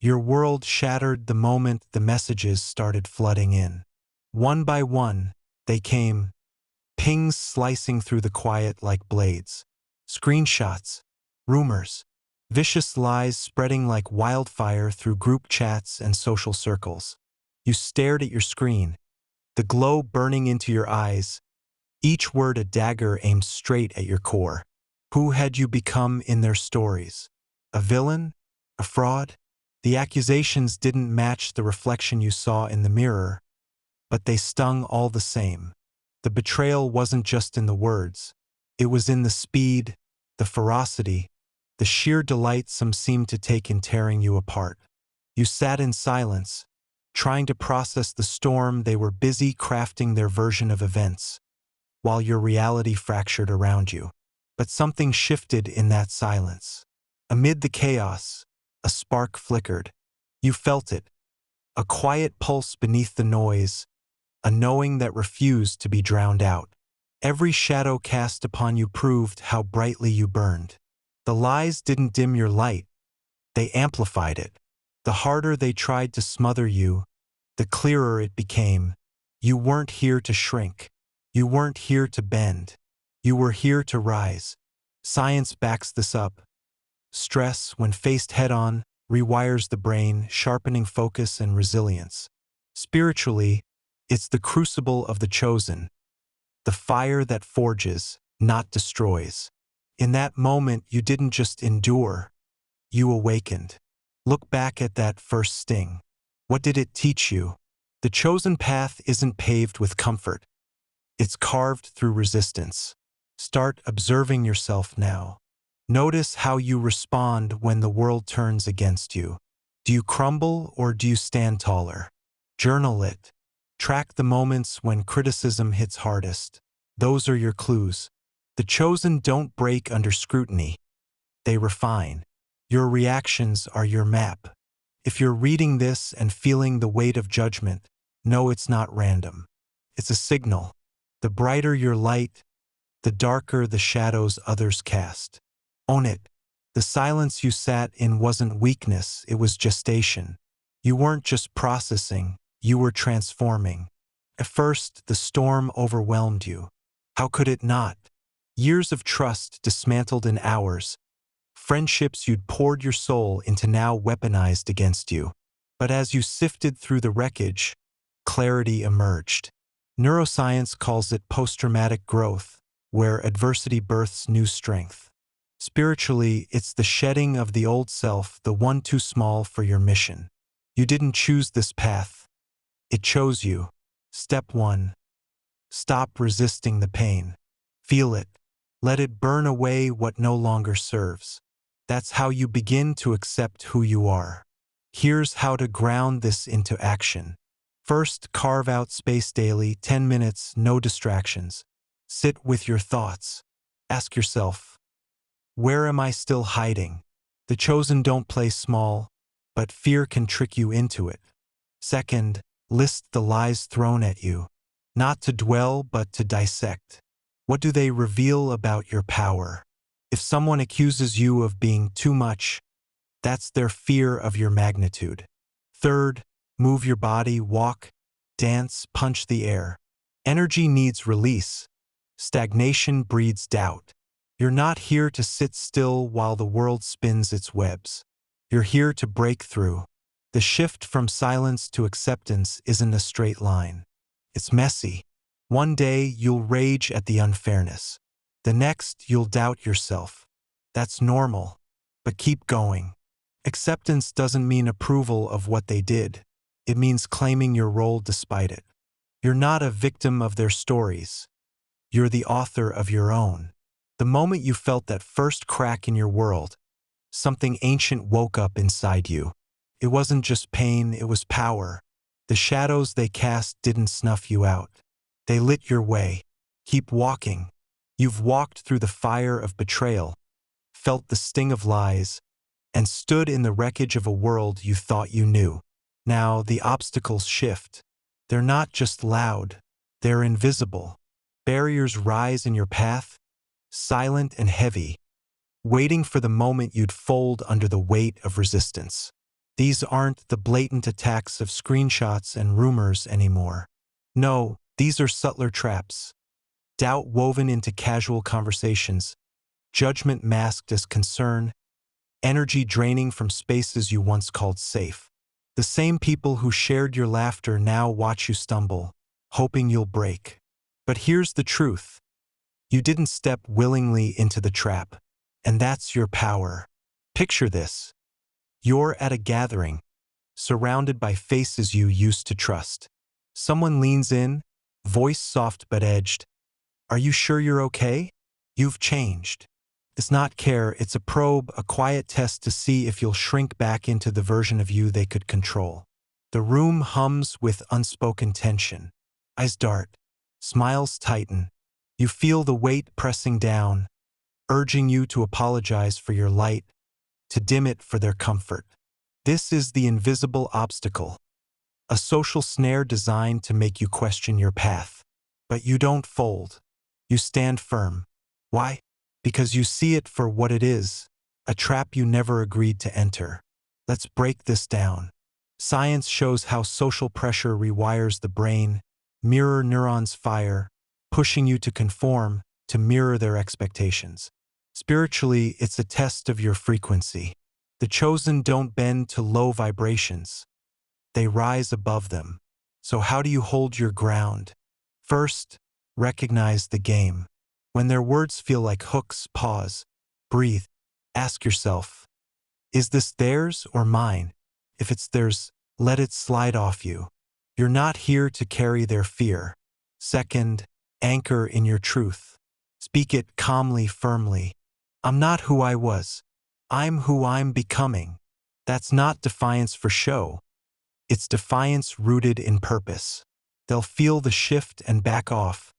Your world shattered the moment the messages started flooding in. One by one, they came, pings slicing through the quiet like blades. Screenshots, rumors, vicious lies spreading like wildfire through group chats and social circles. You stared at your screen, the glow burning into your eyes, each word a dagger aimed straight at your core. Who had you become in their stories? A villain? A fraud? The accusations didn't match the reflection you saw in the mirror, but they stung all the same. The betrayal wasn't just in the words. It was in the speed, the ferocity, the sheer delight some seemed to take in tearing you apart. You sat in silence, trying to process the storm. They were busy crafting their version of events, while your reality fractured around you. But something shifted in that silence. Amid the chaos, a spark flickered. You felt it, a quiet pulse beneath the noise, a knowing that refused to be drowned out. Every shadow cast upon you proved how brightly you burned. The lies didn't dim your light, they amplified it. The harder they tried to smother you, the clearer it became. You weren't here to shrink. You weren't here to bend. You were here to rise. Science backs this up. Stress, when faced head-on, rewires the brain, sharpening focus and resilience. Spiritually, it's the crucible of the chosen, the fire that forges, not destroys. In that moment, you didn't just endure, you awakened. Look back at that first sting. What did it teach you? The chosen path isn't paved with comfort. It's carved through resistance. Start observing yourself now. Notice how you respond when the world turns against you. Do you crumble or do you stand taller? Journal it. Track the moments when criticism hits hardest. Those are your clues. The chosen don't break under scrutiny. They refine. Your reactions are your map. If you're reading this and feeling the weight of judgment, know it's not random. It's a signal. The brighter your light, the darker the shadows others cast. Own it. The silence you sat in wasn't weakness, it was gestation. You weren't just processing, you were transforming. At first, the storm overwhelmed you. How could it not? Years of trust dismantled in hours. Friendships you'd poured your soul into now weaponized against you. But as you sifted through the wreckage, clarity emerged. Neuroscience calls it post-traumatic growth, where adversity births new strength. Spiritually, it's the shedding of the old self, the one too small for your mission. You didn't choose this path. It chose you. Step 1. Stop resisting the pain. Feel it. Let it burn away what no longer serves. That's how you begin to accept who you are. Here's how to ground this into action. First, carve out space daily, 10 minutes, no distractions. Sit with your thoughts. Ask yourself, where am I still hiding? The chosen don't play small, but fear can trick you into it. Second, list the lies thrown at you. Not to dwell, but to dissect. What do they reveal about your power? If someone accuses you of being too much, that's their fear of your magnitude. Third, move your body, walk, dance, punch the air. Energy needs release. Stagnation breeds doubt. You're not here to sit still while the world spins its webs. You're here to break through. The shift from silence to acceptance isn't a straight line. It's messy. One day you'll rage at the unfairness. The next you'll doubt yourself. That's normal, but keep going. Acceptance doesn't mean approval of what they did. It means claiming your role despite it. You're not a victim of their stories. You're the author of your own. The moment you felt that first crack in your world, something ancient woke up inside you. It wasn't just pain, it was power. The shadows they cast didn't snuff you out. They lit your way. Keep walking. You've walked through the fire of betrayal, felt the sting of lies, and stood in the wreckage of a world you thought you knew. Now the obstacles shift. They're not just loud, they're invisible. Barriers rise in your path, silent and heavy, waiting for the moment you'd fold under the weight of resistance. These aren't the blatant attacks of screenshots and rumors anymore. No, these are subtler traps. Doubt woven into casual conversations, judgment masked as concern, energy draining from spaces you once called safe. The same people who shared your laughter now watch you stumble, hoping you'll break. But here's the truth. You didn't step willingly into the trap, and that's your power. Picture this. You're at a gathering, surrounded by faces you used to trust. Someone leans in, voice soft but edged. Are you sure you're okay? You've changed. It's not care, it's a probe, a quiet test to see if you'll shrink back into the version of you they could control. The room hums with unspoken tension. Eyes dart. Smiles tighten. You feel the weight pressing down, urging you to apologize for your light, to dim it for their comfort. This is the invisible obstacle, a social snare designed to make you question your path. But you don't fold. You stand firm. Why? Because you see it for what it is, a trap you never agreed to enter. Let's break this down. Science shows how social pressure rewires the brain, mirror neurons fire, pushing you to conform, to mirror their expectations. Spiritually, it's a test of your frequency. The chosen don't bend to low vibrations. They rise above them. So how do you hold your ground? First, recognize the game. When their words feel like hooks, pause, breathe, ask yourself, is this theirs or mine? If it's theirs, let it slide off you. You're not here to carry their fear. Second, anchor in your truth. Speak it calmly, firmly. I'm not who I was. I'm who I'm becoming. That's not defiance for show. It's defiance rooted in purpose. They'll feel the shift and back off,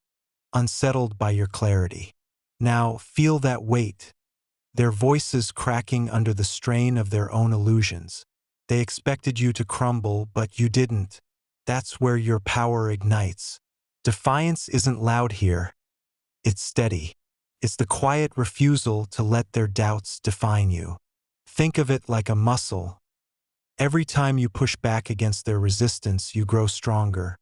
unsettled by your clarity. Now feel that weight, their voices cracking under the strain of their own illusions. They expected you to crumble, but you didn't. That's where your power ignites. Defiance isn't loud here. It's steady. It's the quiet refusal to let their doubts define you. Think of it like a muscle. Every time you push back against their resistance, you grow stronger.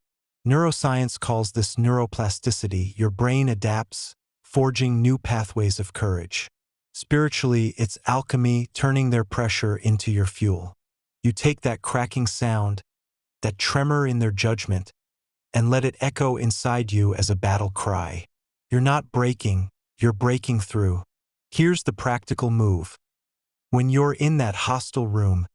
Neuroscience calls this neuroplasticity. Your brain adapts, forging new pathways of courage. Spiritually, it's alchemy, turning their pressure into your fuel. You take that cracking sound, that tremor in their judgment, and let it echo inside you as a battle cry. You're not breaking, you're breaking through. Here's the practical move. When you're in that hostile room,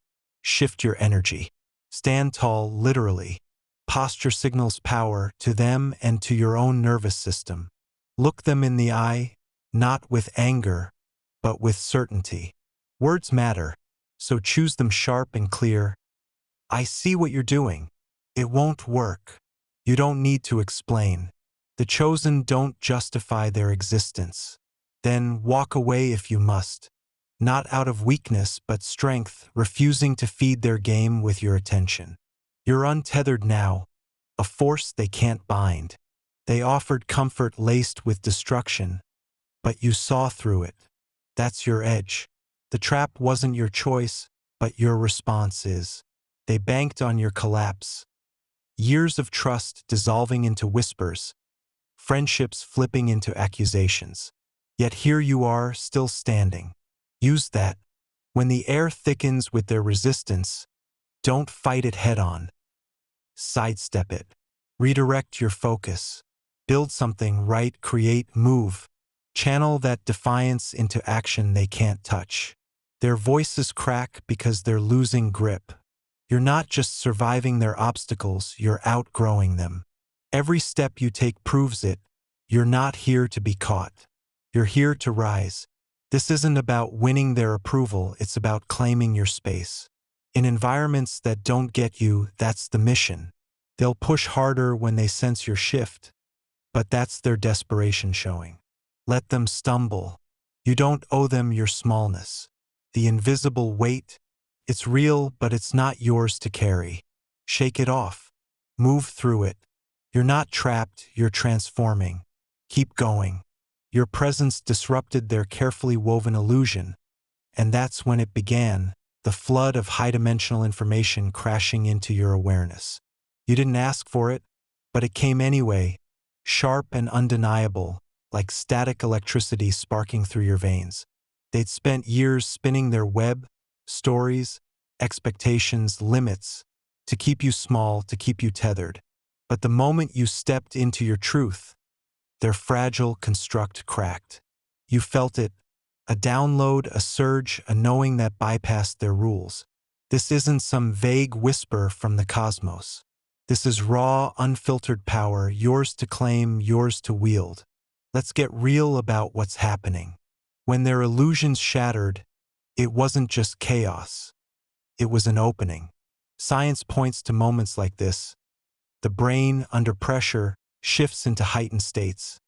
shift your energy. Stand tall, literally. Posture signals power to them and to your own nervous system. Look them in the eye, not with anger, but with certainty. Words matter, so choose them sharp and clear. I see what you're doing. It won't work. You don't need to explain. The chosen don't justify their existence. Then walk away if you must. Not out of weakness, but strength, refusing to feed their game with your attention. You're untethered now, a force they can't bind. They offered comfort laced with destruction, but you saw through it. That's your edge. The trap wasn't your choice, but your response is. They banked on your collapse. Years of trust dissolving into whispers, friendships flipping into accusations. Yet here you are, still standing. Use that. When the air thickens with their resistance, don't fight it head-on. Sidestep it. Redirect your focus. Build something right, create, move. Channel that defiance into action they can't touch. Their voices crack because they're losing grip. You're not just surviving their obstacles, you're outgrowing them. Every step you take proves it. You're not here to be caught. You're here to rise. This isn't about winning their approval, it's about claiming your space. In environments that don't get you, that's the mission. They'll push harder when they sense your shift, but that's their desperation showing. Let them stumble. You don't owe them your smallness. The invisible weight, it's real, but it's not yours to carry. Shake it off. Move through it. You're not trapped, you're transforming. Keep going. Your presence disrupted their carefully woven illusion, and that's when it began. the flood of high-dimensional information crashing into your awareness. You didn't ask for it, but it came anyway, sharp and undeniable, like static electricity sparking through your veins. They'd spent years spinning their web, stories, expectations, limits, to keep you small, to keep you tethered. But the moment you stepped into your truth, their fragile construct cracked. You felt it, a download, a surge, a knowing that bypassed their rules. This isn't some vague whisper from the cosmos. This is raw, unfiltered power, yours to claim, yours to wield. Let's get real about what's happening. When their illusions shattered, it wasn't just chaos. It was an opening. Science points to moments like this. The brain, under pressure, shifts into heightened states.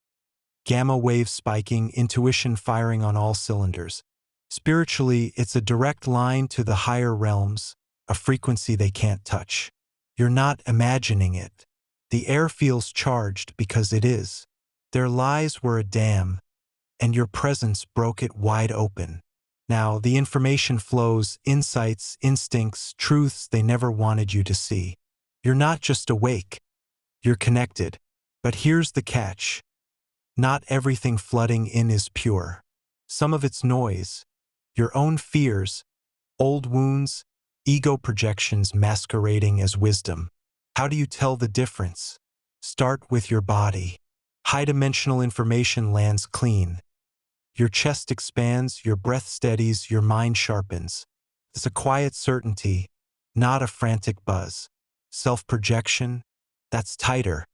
Gamma waves spiking, intuition firing on all cylinders. Spiritually, it's a direct line to the higher realms, a frequency they can't touch. You're not imagining it. The air feels charged because it is. Their lies were a dam, and your presence broke it wide open. Now, the information flows, insights, instincts, truths they never wanted you to see. You're not just awake, you're connected. But here's the catch. Not everything flooding in is pure. Some of it's noise, your own fears, old wounds, ego projections masquerading as wisdom. How do you tell the difference? Start with your body. High-dimensional information lands clean. Your chest expands, your breath steadies, your mind sharpens. It's a quiet certainty, not a frantic buzz. Self-projection, that's tighter.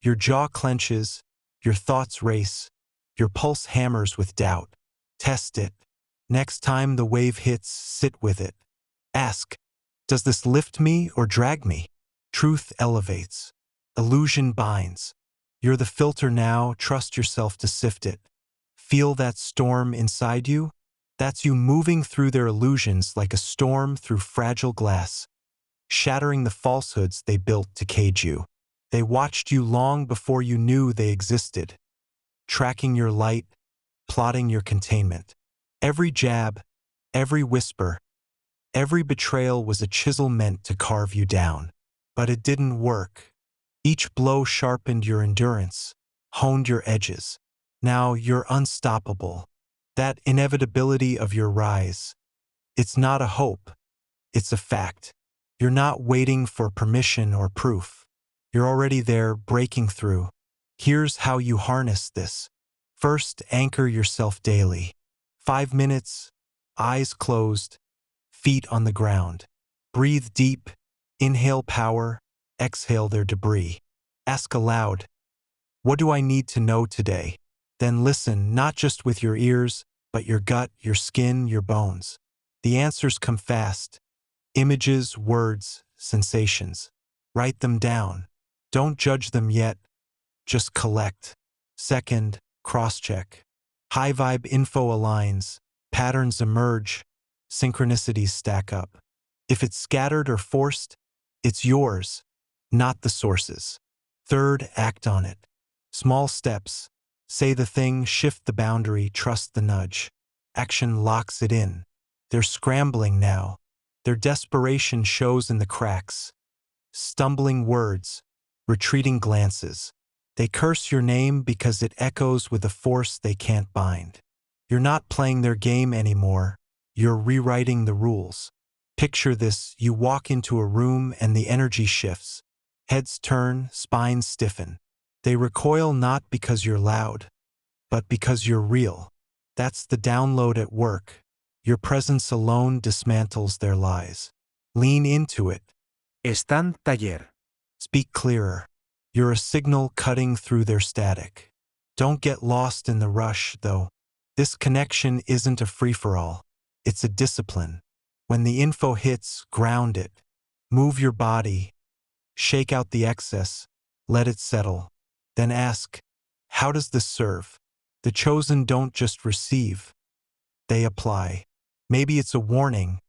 Your jaw clenches, your thoughts race, your pulse hammers with doubt. Test it. Next time the wave hits, sit with it. Ask, does this lift me or drag me? Truth elevates. Illusion binds. You're the filter now, trust yourself to sift it. Feel that storm inside you? That's you moving through their illusions like a storm through fragile glass, shattering the falsehoods they built to cage you. They watched you long before you knew they existed, tracking your light, plotting your containment. Every jab, every whisper, every betrayal was a chisel meant to carve you down. But it didn't work. Each blow sharpened your endurance, honed your edges. Now you're unstoppable. That inevitability of your rise, it's not a hope, it's a fact. You're not waiting for permission or proof. You're already there, breaking through. Here's how you harness this. First, anchor yourself daily. 5 minutes, eyes closed, feet on the ground. Breathe deep, inhale power, exhale their debris. Ask aloud, what do I need to know today? Then listen, not just with your ears, but your gut, your skin, your bones. The answers come fast. Images, words, sensations. Write them down. Don't judge them yet, just collect. Second, cross-check. High vibe info aligns, patterns emerge, synchronicities stack up. If it's scattered or forced, it's yours, not the source's. Third, act on it. Small steps. Say the thing, shift the boundary, trust the nudge. Action locks it in. They're scrambling now. Their desperation shows in the cracks. Stumbling words, retreating glances. They curse your name because it echoes with a force they can't bind. You're not playing their game anymore. You're rewriting the rules. Picture this, you walk into a room and the energy shifts. Heads turn, spines stiffen. They recoil not because you're loud, but because you're real. That's the download at work. Your presence alone dismantles their lies. Lean into it. Stand taller. Speak clearer. You're a signal cutting through their static. Don't get lost in the rush, though. This connection isn't a free-for-all. It's a discipline. When the info hits, ground it. Move your body. Shake out the excess. Let it settle. Then ask, how does this serve? The chosen don't just receive. They apply. Maybe it's a warning.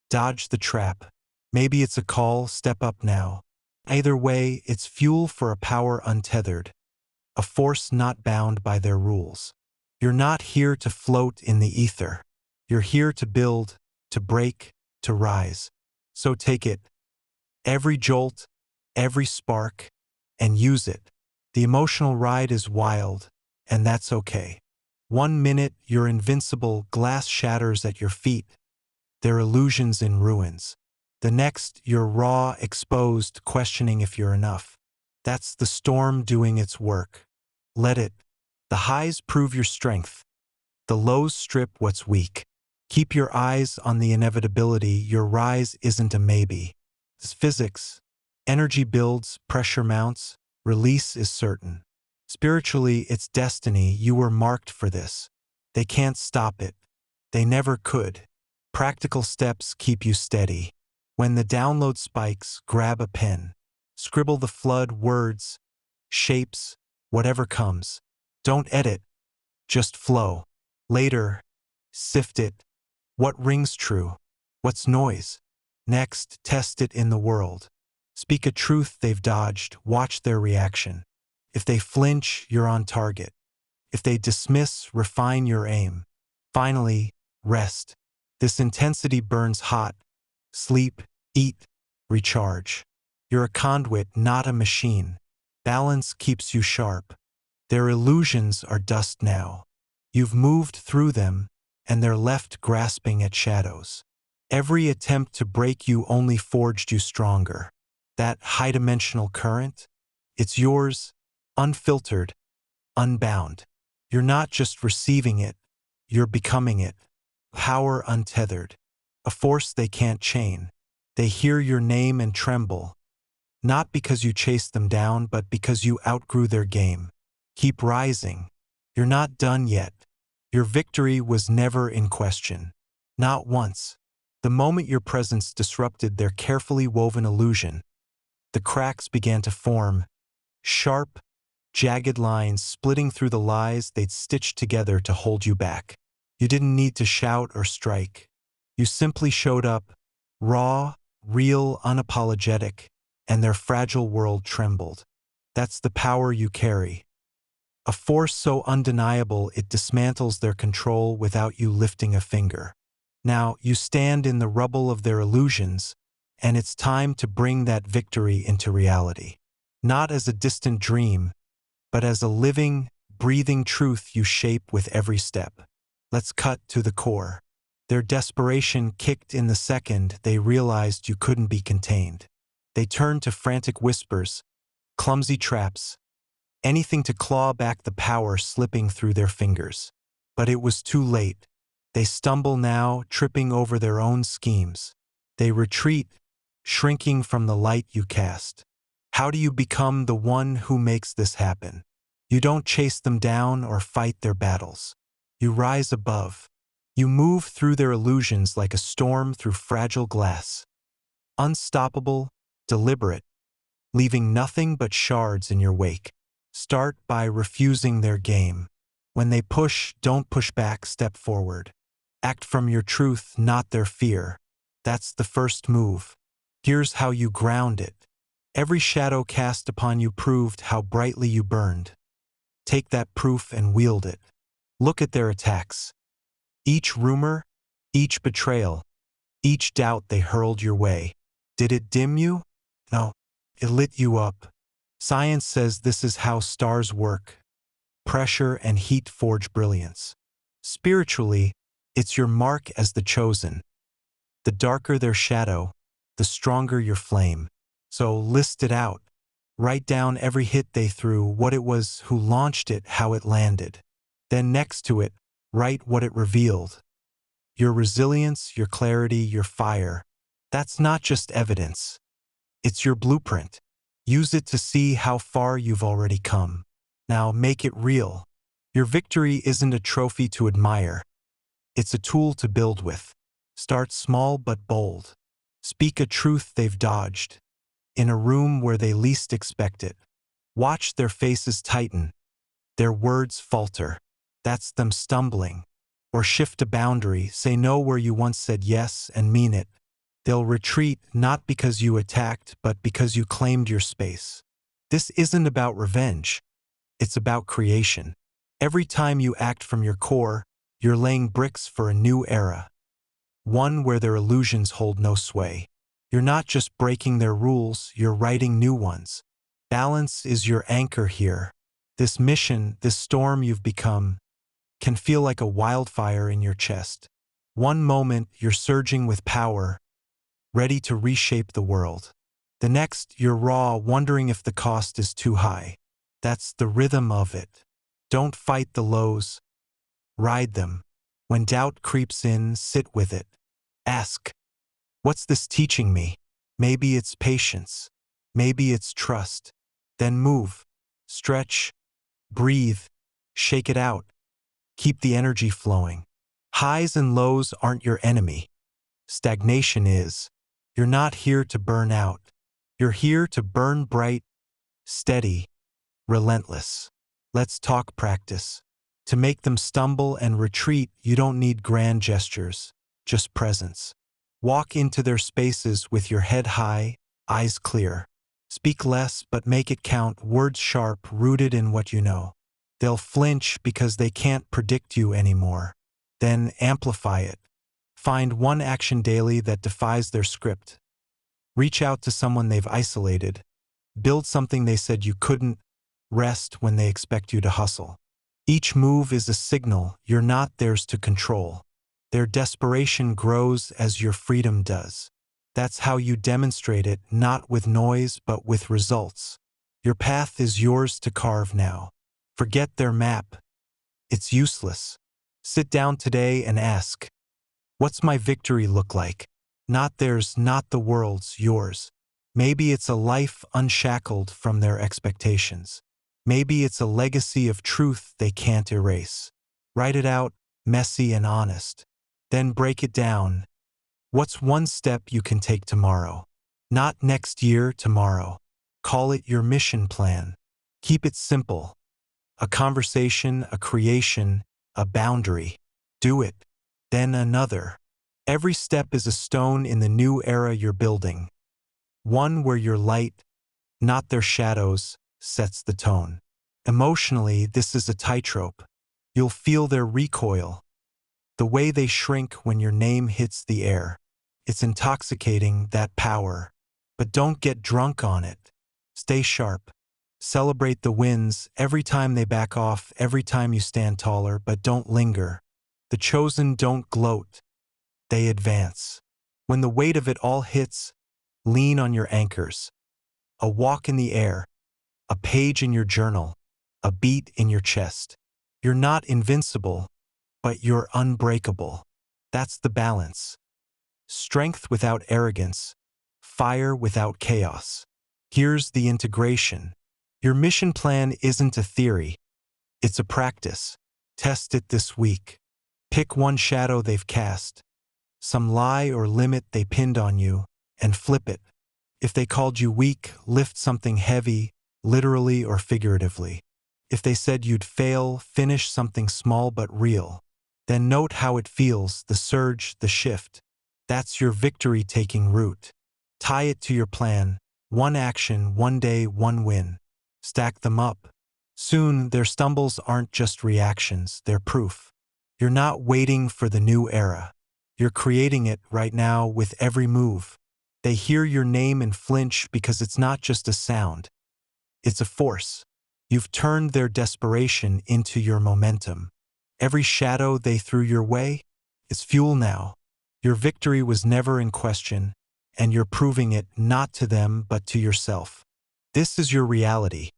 Dodge the trap. Maybe it's a call, step up now. Either way, it's fuel for a power untethered, a force not bound by their rules. You're not here to float in the ether. You're here to build, to break, to rise. So take it, every jolt, every spark, and use it. The emotional ride is wild, and that's okay. 1 minute, your invincible glass shatters at your feet, their illusions in ruins. The next, you're raw, exposed, questioning if you're enough. That's the storm doing its work. Let it. The highs prove your strength. The lows strip what's weak. Keep your eyes on the inevitability. Your rise isn't a maybe. It's physics. Energy builds, pressure mounts, release is certain. Spiritually, it's destiny. You were marked for this. They can't stop it. They never could. Practical steps keep you steady. When the download spikes, grab a pen. Scribble the flood, words, shapes, whatever comes. Don't edit, just flow. Later, sift it. What rings true? What's noise? Next, test it in the world. Speak a truth they've dodged, watch their reaction. If they flinch, you're on target. If they dismiss, refine your aim. Finally, rest. This intensity burns hot. Sleep, eat, recharge. You're a conduit, not a machine. Balance keeps you sharp. Their illusions are dust now. You've moved through them, and they're left grasping at shadows. Every attempt to break you only forged you stronger. That high-dimensional current, it's yours, unfiltered, unbound. You're not just receiving it, you're becoming it. Power untethered. A force they can't chain. They hear your name and tremble. Not because you chased them down, but because you outgrew their game. Keep rising. You're not done yet. Your victory was never in question. Not once. The moment your presence disrupted their carefully woven illusion, the cracks began to form, sharp, jagged lines splitting through the lies they'd stitched together to hold you back. You didn't need to shout or strike. You simply showed up, raw, real, unapologetic, and their fragile world trembled. That's the power you carry. A force so undeniable it dismantles their control without you lifting a finger. Now you stand in the rubble of their illusions, and it's time to bring that victory into reality. Not as a distant dream, but as a living, breathing truth you shape with every step. Let's cut to the core. Their desperation kicked in the second they realized you couldn't be contained. They turned to frantic whispers, clumsy traps, anything to claw back the power slipping through their fingers. But it was too late. They stumble now, tripping over their own schemes. They retreat, shrinking from the light you cast. How do you become the one who makes this happen? You don't chase them down or fight their battles. You rise above. You move through their illusions like a storm through fragile glass. Unstoppable, deliberate, leaving nothing but shards in your wake. Start by refusing their game. When they push, don't push back, step forward. Act from your truth, not their fear. That's the first move. Here's how you ground it. Every shadow cast upon you proved how brightly you burned. Take that proof and wield it. Look at their attacks. Each rumor, each betrayal, each doubt they hurled your way. Did it dim you? No, it lit you up. Science says this is how stars work. Pressure and heat forge brilliance. Spiritually, it's your mark as the chosen. The darker their shadow, the stronger your flame. So list it out. Write down every hit they threw, what it was, who launched it, how it landed. Then next to it, write what it revealed. Your resilience, your clarity, your fire. That's not just evidence. It's your blueprint. Use it to see how far you've already come. Now make it real. Your victory isn't a trophy to admire. It's a tool to build with. Start small but bold. Speak a truth they've dodged. In a room where they least expect it. Watch their faces tighten. Their words falter. That's them stumbling. Or shift a boundary, say no where you once said yes and mean it. They'll retreat not because you attacked, but because you claimed your space. This isn't about revenge. It's about creation. Every time you act from your core, you're laying bricks for a new era. one where their illusions hold no sway. You're not just breaking their rules, you're writing new ones. Balance is your anchor here. This mission, this storm you've become, can feel like a wildfire in your chest. One moment, you're surging with power, ready to reshape the world. The next, you're raw, wondering if the cost is too high. That's the rhythm of it. Don't fight the lows, ride them. When doubt creeps in, sit with it. Ask, what's this teaching me? Maybe it's patience. Maybe it's trust. Then move, stretch, breathe, shake it out. Keep the energy flowing. Highs and lows aren't your enemy. Stagnation is. You're not here to burn out. You're here to burn bright, steady, relentless. Let's talk practice. To make them stumble and retreat, you don't need grand gestures, just presence. Walk into their spaces with your head high, eyes clear. Speak less, but make it count, words sharp, rooted in what you know. They'll flinch because they can't predict you anymore. Then amplify it. Find one action daily that defies their script. Reach out to someone they've isolated. Build something they said you couldn't. Rest when they expect you to hustle. Each move is a signal you're not theirs to control. Their desperation grows as your freedom does. That's how you demonstrate it, not with noise but with results. Your path is yours to carve now. Forget their map. It's useless. Sit down today and ask, what's my victory look like? Not theirs, not the world's, yours. Maybe it's a life unshackled from their expectations. Maybe it's a legacy of truth they can't erase. Write it out, messy and honest. Then break it down. What's one step you can take tomorrow? Not next year, tomorrow. Call it your mission plan. Keep it simple. A conversation, a creation, a boundary. Do it. Then another. Every step is a stone in the new era you're building. One where your light, not their shadows, sets the tone. Emotionally, this is a tightrope. You'll feel their recoil, the way they shrink when your name hits the air. It's intoxicating, that power. But don't get drunk on it. Stay sharp. Celebrate the wins every time they back off, every time you stand taller, but don't linger. The chosen don't gloat. They advance. When the weight of it all hits, lean on your anchors. A walk in the air, a page in your journal, a beat in your chest. You're not invincible, but you're unbreakable. That's the balance. Strength without arrogance, fire without chaos. Here's the integration. Your mission plan isn't a theory. It's a practice. Test it this week. Pick one shadow they've cast, some lie or limit they pinned on you, and flip it. If they called you weak, lift something heavy, literally or figuratively. If they said you'd fail, finish something small but real. Then note how it feels, the surge, the shift. That's your victory taking root. Tie it to your plan. One action, one day, one win. Stack them up. Soon, their stumbles aren't just reactions, they're proof. You're not waiting for the new era. You're creating it right now with every move. They hear your name and flinch because it's not just a sound. It's a force. You've turned their desperation into your momentum. Every shadow they threw your way is fuel now. Your victory was never in question, and you're proving it not to them but to yourself. This is your reality.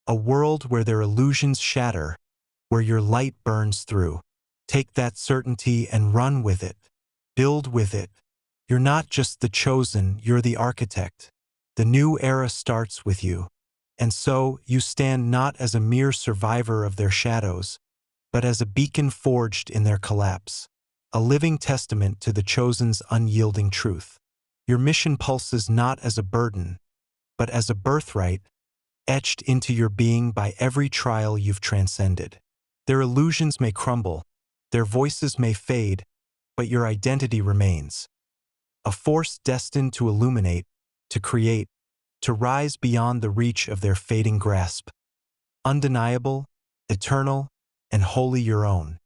A world where their illusions shatter, where your light burns through. Take that certainty and run with it. Build with it. You're not just the chosen, you're the architect. The new era starts with you. And so, you stand not as a mere survivor of their shadows, but as a beacon forged in their collapse. A living testament to the chosen's unyielding truth. Your mission pulses not as a burden, but as a birthright, etched into your being by every trial you've transcended. Their illusions may crumble, their voices may fade, but your identity remains. A force destined to illuminate, to create, to rise beyond the reach of their fading grasp. Undeniable, eternal, and wholly your own.